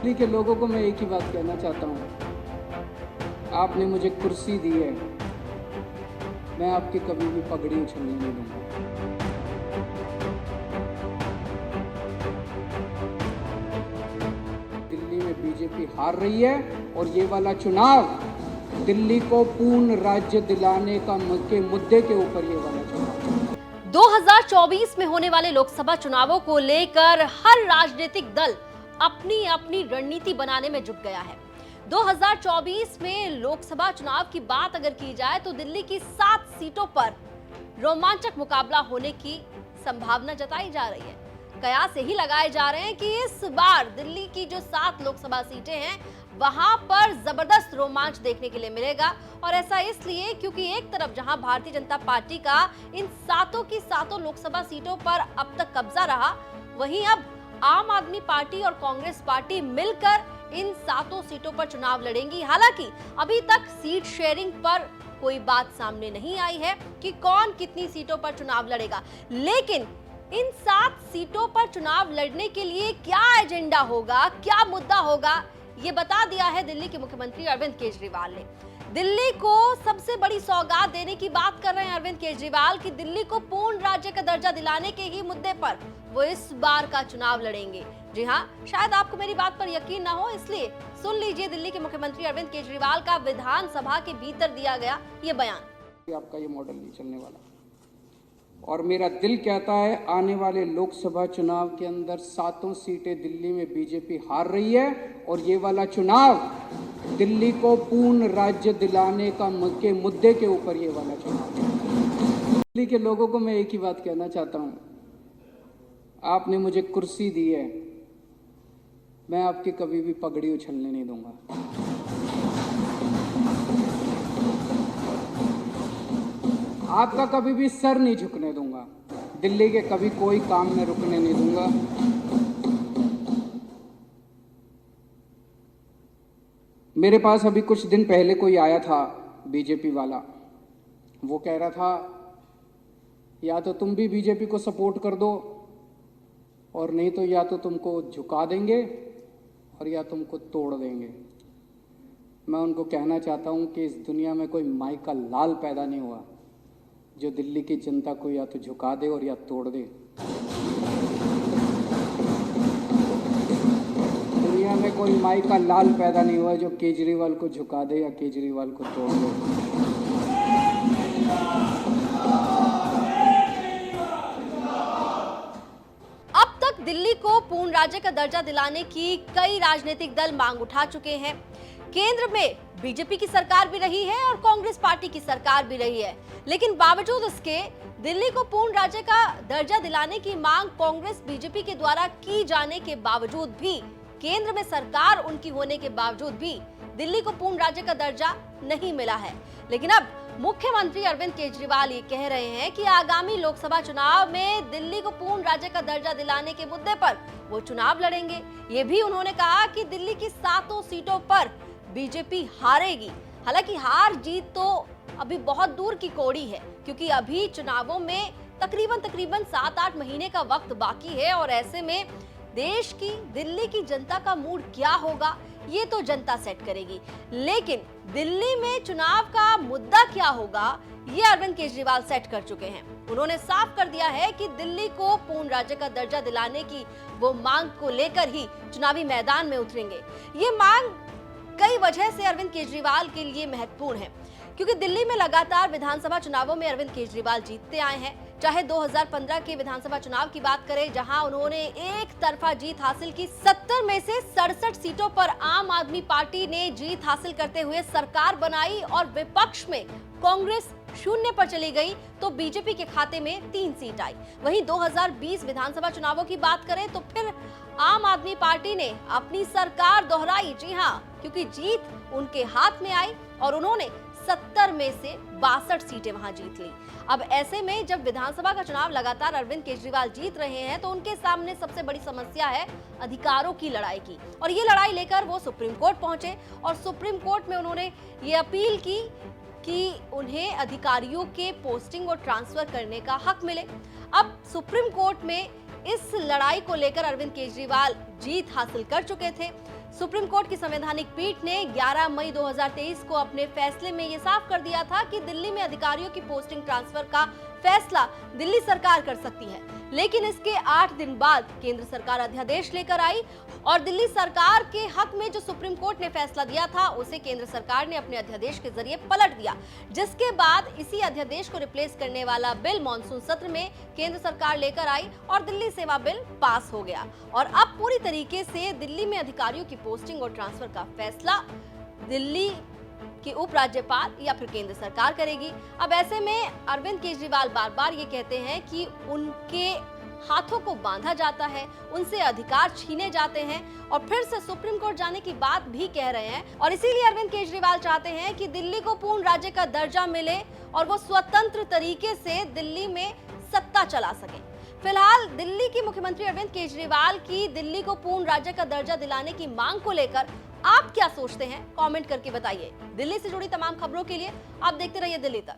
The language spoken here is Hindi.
दिल्ली के लोगों को मैं एक ही बात कहना चाहता हूँ, आपने मुझे कुर्सी दी है, मैं आपकी कभी भी पगड़ी उछलने नहीं दूंगा। दिल्ली में बीजेपी हार रही है और ये वाला चुनाव दिल्ली को पूर्ण राज्य दिलाने के मुद्दे के ऊपर ये वाला चुनाव 2024 में होने वाले लोकसभा चुनावों को लेकर हर राजनीतिक दल अपनी अपनी रणनीति बनाने में जुट गया है। 2024 में लोकसभा चुनाव की बात अगर की जाए तो दिल्ली की 7 सीटों पर रोमांचक मुकाबला होने की संभावना जताई जा रही है। कयास यही लगाए जा रहे हैं कि इस बार दिल्ली की जो 7 लोकसभा सीटें हैं वहां पर जबरदस्त रोमांच देखने के लिए मिलेगा। और ऐसा इसलिए क्योंकि एक तरफ जहां भारतीय जनता पार्टी का इन 7 की 7 लोकसभा सीटों पर अब तक कब्जा रहा, वहीं अब आम आदमी पार्टी और कांग्रेस पार्टी मिलकर इन 7 सीटों पर चुनाव लड़ेंगी। हालांकि अभी तक सीट शेयरिंग पर कोई बात सामने नहीं आई है कि कौन कितनी सीटों पर चुनाव लड़ेगा, लेकिन इन 7 सीटों पर चुनाव लड़ने के लिए क्या एजेंडा होगा, क्या मुद्दा होगा, ये बता दिया है दिल्ली के मुख्यमंत्री अरविंद केजरीवाल ने। दिल्ली को सबसे बड़ी सौगात देने की बात कर रहे हैं अरविंद केजरीवाल कि दिल्ली को पूर्ण राज्य का दर्जा दिलाने के ही मुद्दे पर वो इस बार का चुनाव लड़ेंगे। जी हाँ, शायद आपको मेरी बात पर यकीन ना हो, इसलिए सुन लीजिए दिल्ली के मुख्यमंत्री अरविंद केजरीवाल का विधानसभा के भीतर दिया गया ये बयान। आपका ये मॉडल नहीं चलने वाला और मेरा दिल कहता है आने वाले लोकसभा चुनाव के अंदर 7 सीटें दिल्ली में बीजेपी हार रही है और ये वाला चुनाव दिल्ली को पूर्ण राज्य दिलाने के मुद्दे के ऊपर ये वाला चुनाव। दिल्ली के लोगों को मैं एक ही बात कहना चाहता हूँ, आपने मुझे कुर्सी दी है, मैं आपकी कभी भी पगड़ी उछलने नहीं दूंगा। आपका कभी भी सर नहीं झुकने दूंगा, दिल्ली के कभी कोई काम में रुकने नहीं दूंगा। मेरे पास अभी कुछ दिन पहले कोई आया था बीजेपी वाला, वो कह रहा था या तो तुम भी बीजेपी को सपोर्ट कर दो और नहीं तो या तो तुमको झुका देंगे और या तुमको तोड़ देंगे। मैं उनको कहना चाहता हूं कि इस दुनिया में कोई माई का लाल पैदा नहीं हुआ जो दिल्ली की जनता को या तो झुका दे और या तोड़ दे। दुनिया में कोई माई का लाल पैदा नहीं हुआ जो केजरीवाल को झुका दे या केजरीवाल को तोड़ दे। अब तक दिल्ली को पूर्ण राज्य का दर्जा दिलाने की कई राजनीतिक दल मांग उठा चुके हैं। केंद्र में बीजेपी की सरकार भी रही है और कांग्रेस पार्टी की सरकार भी रही है, लेकिन बावजूद इसके दिल्ली को पूर्ण राज्य का दर्जा दिलाने की मांग कांग्रेस बीजेपी के द्वारा की जाने के बावजूद भी, केंद्र में सरकार उनकी होने के बावजूद भी दिल्ली को पूर्ण राज्य का दर्जा नहीं मिला है। लेकिन अब मुख्यमंत्री अरविंद केजरीवाल ये कह रहे हैं कि आगामी लोकसभा चुनाव में दिल्ली को पूर्ण राज्य का दर्जा दिलाने के मुद्दे पर वो चुनाव लड़ेंगे। ये भी उन्होंने कहा कि दिल्ली की 7 सीटों पर बीजेपी हारेगी। हालांकि हार जीत तो अभी बहुत दूर की कौड़ी है, क्योंकि अभी चुनावों में तकरीबन 7-8 महीने का वक्त बाकी है और ऐसे में देश की, दिल्ली की जनता का मूड क्या होगा ये तो जनता सेट करेगी। लेकिन दिल्ली में चुनाव का मुद्दा क्या होगा ये अरविंद केजरीवाल सेट कर चुके हैं। उन्होंने साफ कर दिया है कि दिल्ली को पूर्ण राज्य का दर्जा दिलाने की वो मांग को लेकर ही चुनावी मैदान में उतरेंगे। ये मांग कई वजह से अरविंद केजरीवाल के लिए महत्वपूर्ण है, क्योंकि दिल्ली में लगातार विधानसभा चुनावों में अरविंद केजरीवाल जीतते आए हैं। चाहे 2015 के विधानसभा चुनाव की बात करें, जहां उन्होंने एक तरफा जीत हासिल की, 70 में से 67 सीटों पर आम आदमी पार्टी ने जीत हासिल करते हुए सरकार बनाई और विपक्ष में कांग्रेस 0 पर चली गई तो बीजेपी के खाते में 3 सीट आई। वहीं 2020 विधानसभा चुनावों की बात करें तो फिर आम आदमी पार्टी ने अपनी सरकार दोहराई। जी हाँ, क्योंकि जीत उनके हाथ में आई और उन्होंने 70 में से 62 सीटें वहां जीत ली। अब ऐसे में जब विधानसभा का चुनाव लगातार अरविंद केजरीवाल जीत रहे हैं तो उनके सामने सबसे बड़ी समस्या है अधिकारों की लड़ाई की, और ये लड़ाई लेकर वो सुप्रीम कोर्ट पहुंचे और सुप्रीम कोर्ट में उन्होंने ये अपील की कि उन्हें अधिकारियों के पोस्टिंग और ट्रांसफर करने का हक मिले। अब सुप्रीम कोर्ट में इस लड़ाई को लेकर अरविंद केजरीवाल जीत हासिल कर चुके थे। सुप्रीम कोर्ट की संवैधानिक पीठ ने 11 मई 2023 को अपने फैसले में ये साफ कर दिया था कि दिल्ली में अधिकारियों की पोस्टिंग ट्रांसफर का फैसला दिल्ली सरकार कर सकती है। लेकिन इसके 8 दिन बाद केंद्र सरकार अध्यादेश लेकर आई और दिल्ली सरकार के हक में जो सुप्रीम कोर्ट ने फैसला दिया था उसे केंद्र सरकार ने अपने अध्यादेश के जरिए पलट दिया, जिसके बाद इसी अध्यादेश को रिप्लेस करने वाला बिल मॉनसून सत्र में केंद्र सरकार लेकर आई और दिल्ली सेवा बिल पास हो गया। और अब पूरी तरीके से दिल्ली में अधिकारियों की पोस्टिंग और ट्रांसफर का फैसला दिल्ली कि उपराज्यपाल या फिर केंद्र सरकार करेगी। अब ऐसे में अरविंद केजरीवाल बार बार ये कहते हैं कि उनके हाथों को बांधा जाता है, उनसे अधिकार छीने जाते हैं और फिर से सुप्रीम कोर्ट जाने की बात भी कह रहे हैं। और इसीलिए अरविंद केजरीवाल चाहते हैं कि दिल्ली को पूर्ण राज्य का दर्जा मिले और वो स्वतंत्र तरीके से दिल्ली में सत्ता चला सके। फिलहाल दिल्ली की मुख्यमंत्री अरविंद केजरीवाल की दिल्ली को पूर्ण राज्य का दर्जा दिलाने की मांग को लेकर आप क्या सोचते हैं, कमेंट करके बताइए। दिल्ली से जुड़ी तमाम खबरों के लिए आप देखते रहिए दिल्ली तक।